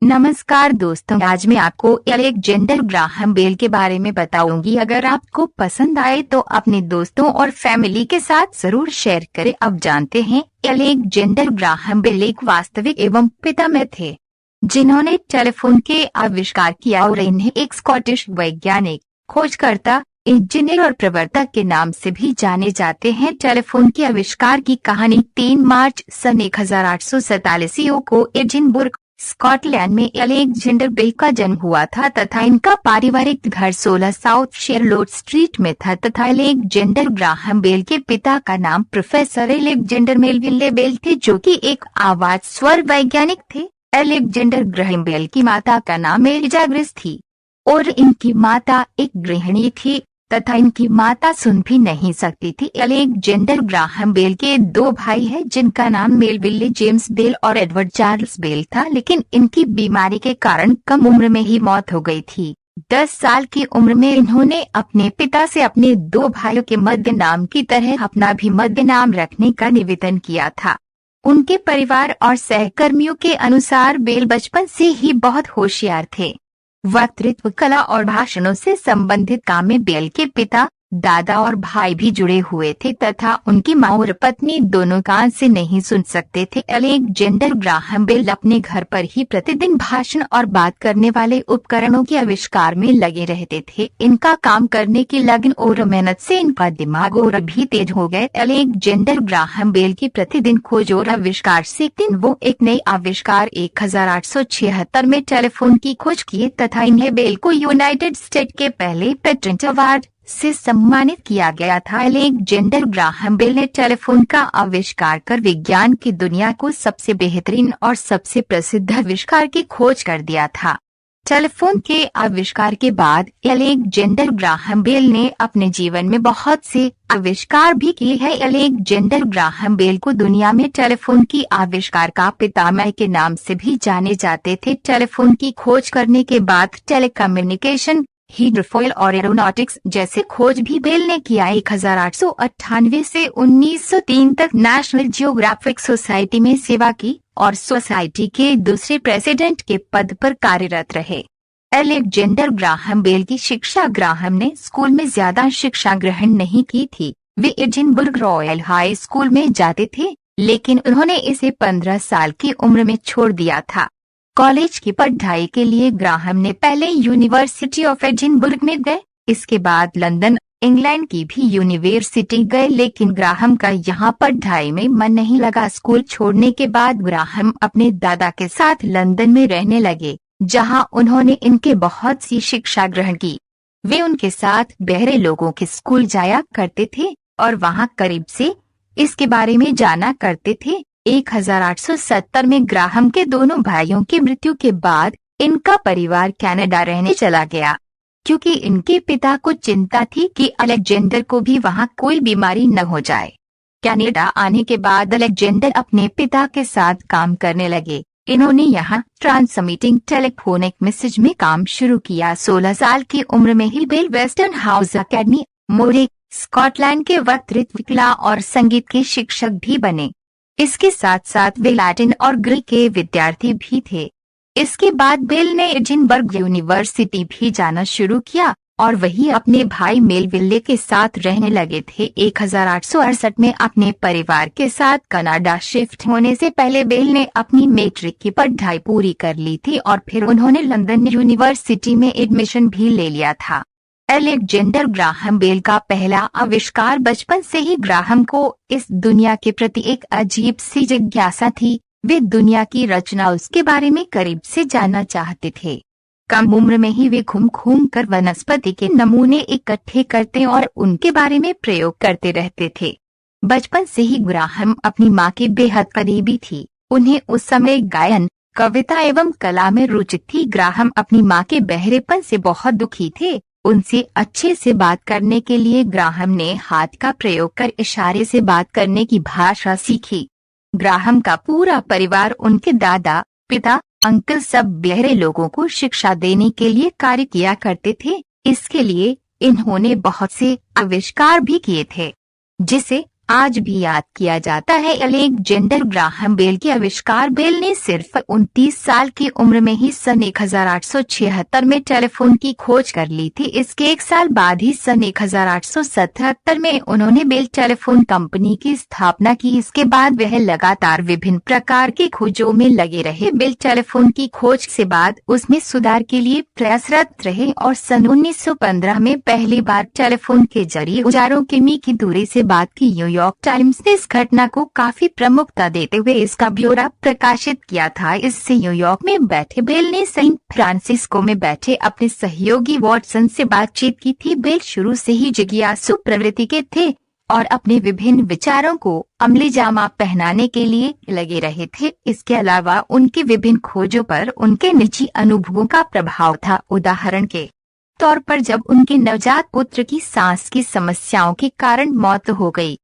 नमस्कार दोस्तों, आज मैं आपको अलेक्जेंडर ग्राहम बेल के बारे में बताऊंगी। अगर आपको पसंद आए तो अपने दोस्तों और फैमिली के साथ जरूर शेयर करें। अब जानते हैं, अलेक्जेंडर ग्राहम बेल एक वास्तविक एवं पितामह थे जिन्होंने टेलीफोन के आविष्कार किया और इन्हें एक स्कॉटिश वैज्ञानिक, खोजकर्ता, इंजीनियर और प्रवर्तक के नाम से भी जाने जाते हैं। टेलीफोन के आविष्कार की कहानी 3 मार्च सन 1847 को एडिनबर्ग, स्कॉटलैंड में अलेक्जेंडर बेल का जन्म हुआ था तथा इनका पारिवारिक घर 16 साउथ शेरलोट स्ट्रीट में था तथा अलेक्जेंडर ग्राहम बेल के पिता का नाम प्रोफेसर अलेक्जेंडर मेलविले बेल थे, जो कि एक आवाज स्वर वैज्ञानिक थे। अलेक्जेंडर ग्राहम बेल की माता का नाम एलिजा ग्रेस थी और इनकी माता एक गृहिणी थी तथा इनकी माता सुन भी नहीं सकती थी। अलेक्जेंडर ग्राहम बेल के 2 भाई हैं जिनका नाम मेलविले जेम्स बेल और एडवर्ड चार्ल्स बेल था, लेकिन इनकी बीमारी के कारण कम उम्र में ही मौत हो गई थी। 10 साल की उम्र में इन्होंने अपने पिता से अपने 2 भाइयों के मध्य नाम की तरह अपना भी मध्य नाम रखने का निवेदन किया था। उनके परिवार और सहकर्मियों के अनुसार बेल बचपन से ही बहुत होशियार थे। वक्तृत्व कला और भाषणों से संबंधित काम में बेल के पिता, दादा और भाई भी जुड़े हुए थे तथा उनकी मां और पत्नी दोनों कान से नहीं सुन सकते थे। अलेक्जेंडर ग्राहम बेल अपने घर पर ही प्रतिदिन भाषण और बात करने वाले उपकरणों के आविष्कार में लगे रहते थे। इनका काम करने की लगन और मेहनत से इनका दिमाग और भी तेज हो गए। अलेक्जेंडर ग्राहम बेल की प्रतिदिन खोज और आविष्कार से एक दिन वो एक नई आविष्कार 1876 में टेलीफोन की खोज किए तथा इन्हें बेल को यूनाइटेड स्टेट के पहले पेटेंट अवार्ड से सम्मानित किया गया था। अलेक्जेंडर ग्राहम बेल ने टेलीफोन का आविष्कार कर विज्ञान की दुनिया को सबसे बेहतरीन और सबसे प्रसिद्ध आविष्कार की खोज कर दिया था। टेलीफोन के आविष्कार के बाद अलेक्जेंडर ग्राहम बेल ने अपने जीवन में बहुत से आविष्कार भी किए हैं। अलेक्जेंडर ग्राहम बेल को दुनिया में टेलीफोन की आविष्कार का पितामह के नाम से भी जाने जाते थे। टेलीफोन की खोज करने के बाद टेलीकम्युनिकेशन, हाइड्रोफोइल और एरोनॉटिक्स जैसे खोज भी बेल ने किया। 1898 से 1903 तक नेशनल जियोग्राफिक सोसाइटी में सेवा की और सोसाइटी के दूसरे प्रेसिडेंट के पद पर कार्यरत रहे। अलेक्जेंडर ग्राहम बेल की शिक्षा ग्राहम ने स्कूल में ज्यादा शिक्षा ग्रहण नहीं की थी। वे एडिनबर्ग रॉयल हाई स्कूल में जाते थे, लेकिन उन्होंने इसे 15 साल की उम्र में छोड़ दिया था। कॉलेज की पढ़ाई के लिए ग्राहम ने पहले यूनिवर्सिटी ऑफ एडिनबर्ग में गए, इसके बाद लंदन, इंग्लैंड की भी यूनिवर्सिटी गए, लेकिन ग्राहम का यहाँ पढ़ाई में मन नहीं लगा। स्कूल छोड़ने के बाद ग्राहम अपने दादा के साथ लंदन में रहने लगे, जहाँ उन्होंने इनके बहुत सी शिक्षा ग्रहण की। वे उनके साथ बहरे लोगों के स्कूल जाया करते थे और वहाँ करीब से इसके बारे में जाना करते थे। 1870 में ग्राहम के दोनों भाइयों की मृत्यु के बाद इनका परिवार कनाडा रहने चला गया, क्योंकि इनके पिता को चिंता थी कि अलेक्जेंडर को भी वहां कोई बीमारी न हो जाए। कनाडा आने के बाद अलेक्जेंडर अपने पिता के साथ काम करने लगे। इन्होंने यहाँ ट्रांसमिटिंग टेलीफोनिक मैसेज में काम शुरू किया। 16 साल की उम्र में ही बेल वेस्टर्न हाउस अकेडमी, मोरे, स्कॉटलैंड के वक्तृत्व कला और संगीत के शिक्षक भी बने। इसके साथ साथ वे लैटिन और ग्रीक के विद्यार्थी भी थे। इसके बाद बेल ने एडिनबर्ग यूनिवर्सिटी भी जाना शुरू किया और वही अपने भाई मेलविले के साथ रहने लगे थे। 1868 में अपने परिवार के साथ कनाडा शिफ्ट होने से पहले बेल ने अपनी मैट्रिक की पढ़ाई पूरी कर ली थी और फिर उन्होंने लंदन यूनिवर्सिटी में एडमिशन भी ले लिया था। अलेक्जेंडर ग्राहम बेल का पहला आविष्कार बचपन से ही ग्राहम को इस दुनिया के प्रति एक अजीब सी जिज्ञासा थी। वे दुनिया की रचना उसके बारे में करीब से जानना चाहते थे। कम उम्र में ही वे घूम घूम कर वनस्पति के नमूने इकट्ठे करते और उनके बारे में प्रयोग करते रहते थे। बचपन से ही ग्राहम अपनी मां के बेहद करीबी थी। उन्हें उस समय गायन, कविता एवं कला में रुचि थी। ग्राहम अपनी मां के बहरेपन से बहुत दुखी थे। उनसे अच्छे से बात करने के लिए ग्राहम ने हाथ का प्रयोग कर इशारे से बात करने की भाषा सीखी। ग्राहम का पूरा परिवार, उनके दादा, पिता, अंकल सब बहरे लोगों को शिक्षा देने के लिए कार्य किया करते थे। इसके लिए इन्होंने बहुत से आविष्कार भी किए थे, जिसे आज भी याद किया जाता है। अलेक्जेंडर ग्राहम बेल के आविष्कार। बेल ने सिर्फ 29 साल की उम्र में ही सन 1876 में टेलीफोन की खोज कर ली थी। इसके एक साल बाद ही सन 1877 में उन्होंने बेल टेलीफोन कंपनी की स्थापना की। इसके बाद वह लगातार विभिन्न प्रकार की खोजों में लगे रहे। बेल टेलीफोन की खोज से बाद उसमें सुधार के लिए प्रयासरत रहे और सन 1915 में पहली बार टेलीफोन के जरिए हजारों किमी की दूरी से बात की। न्यूयॉर्क टाइम्स ने इस घटना को काफी प्रमुखता देते हुए इसका ब्यौरा प्रकाशित किया था। इससे न्यूयॉर्क में बैठे बेल ने सैन फ्रांसिस्को में बैठे अपने सहयोगी वॉटसन से बातचीत की थी। बेल शुरू से ही जिज्ञासु प्रवृत्ति के थे और अपने विभिन्न विचारों को अमली जामा पहनाने के लिए लगे रहे थे। इसके अलावा उनकी विभिन्न खोजों पर उनके निजी अनुभवों का प्रभाव था। उदाहरण के तौर पर जब उनके नवजात पुत्र की सांस की समस्याओं के कारण मौत हो गई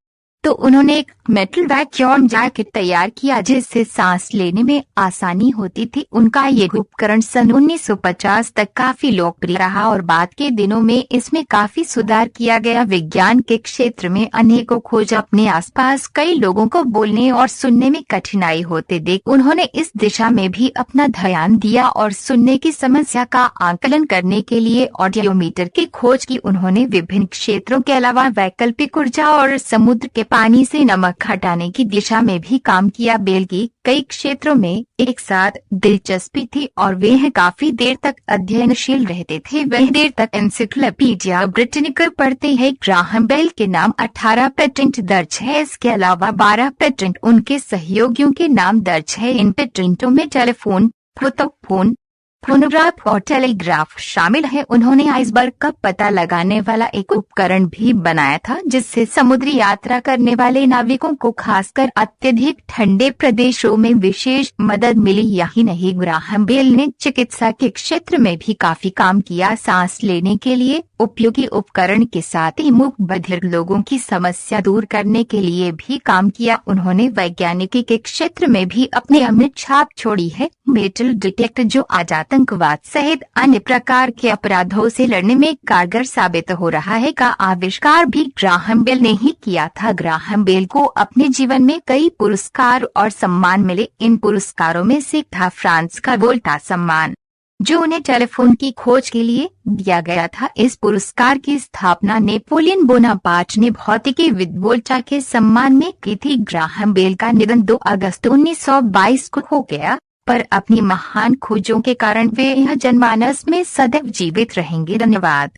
तो उन्होंने एक मेटल वैक्यूम जैकेट तैयार किया जिससे सांस लेने में आसानी होती थी। उनका ये उपकरण सन 1950 तक काफी लोकप्रिय रहा और बाद के दिनों में इसमें काफी सुधार किया गया। विज्ञान के क्षेत्र में अनेकों खोज। अपने आसपास कई लोगों को बोलने और सुनने में कठिनाई होते देख उन्होंने इस दिशा में भी अपना ध्यान दिया और सुनने की समस्या का आकलन करने के लिए ऑडियोमीटर की खोज की। उन्होंने विभिन्न क्षेत्रों के अलावा वैकल्पिक ऊर्जा और समुद्र के पानी से नमक हटाने की दिशा में भी काम किया। बेल की कई क्षेत्रों में एक साथ दिलचस्पी थी और वे काफी देर तक अध्ययनशील रहते थे। वह देर तक एनसाइक्लोपीडिया ब्रिटानिका पढ़ते हैं। ग्राहम बेल के नाम 18 पेटेंट दर्ज है। इसके अलावा 12 पेटेंट उनके सहयोगियों के नाम दर्ज है। इन पेटेंटों में टेलीफोन, फोटोफोन, फोनोग्राफ और टेलीग्राफ शामिल है। उन्होंने आइसबर्ग का पता लगाने वाला एक उपकरण भी बनाया था जिससे समुद्री यात्रा करने वाले नाविकों को खासकर अत्यधिक ठंडे प्रदेशों में विशेष मदद मिली। यही नहीं, ग्राहम बेल ने चिकित्सा के क्षेत्र में भी काफी काम किया। सांस लेने के लिए उपयोगी उपकरण के साथ ही मूक बधिर लोगों की समस्या दूर करने के लिए भी काम किया। उन्होंने वैज्ञानिकी के क्षेत्र में भी अपनी अमिट छाप छोड़ी है। मेटल डिटेक्टर जो आज आतंकवाद सहित अन्य प्रकार के अपराधों से लड़ने में कारगर साबित हो रहा है का आविष्कार भी ग्राहम बेल ने ही किया था। ग्राहम बेल को अपने जीवन में कई पुरस्कार और सम्मान मिले। इन पुरस्कारों में से था फ्रांस का वोल्टा सम्मान जो उन्हें टेलीफोन की खोज के लिए दिया गया था। इस पुरस्कार की स्थापना नेपोलियन बोनापार्ट ने भौतिकी विद वोल्टा के सम्मान में की थी। ग्राहम बेल का निधन 2 अगस्त 1922 को हो गया, पर अपनी महान खोजों के कारण वे यह जनमानस में सदैव जीवित रहेंगे। धन्यवाद।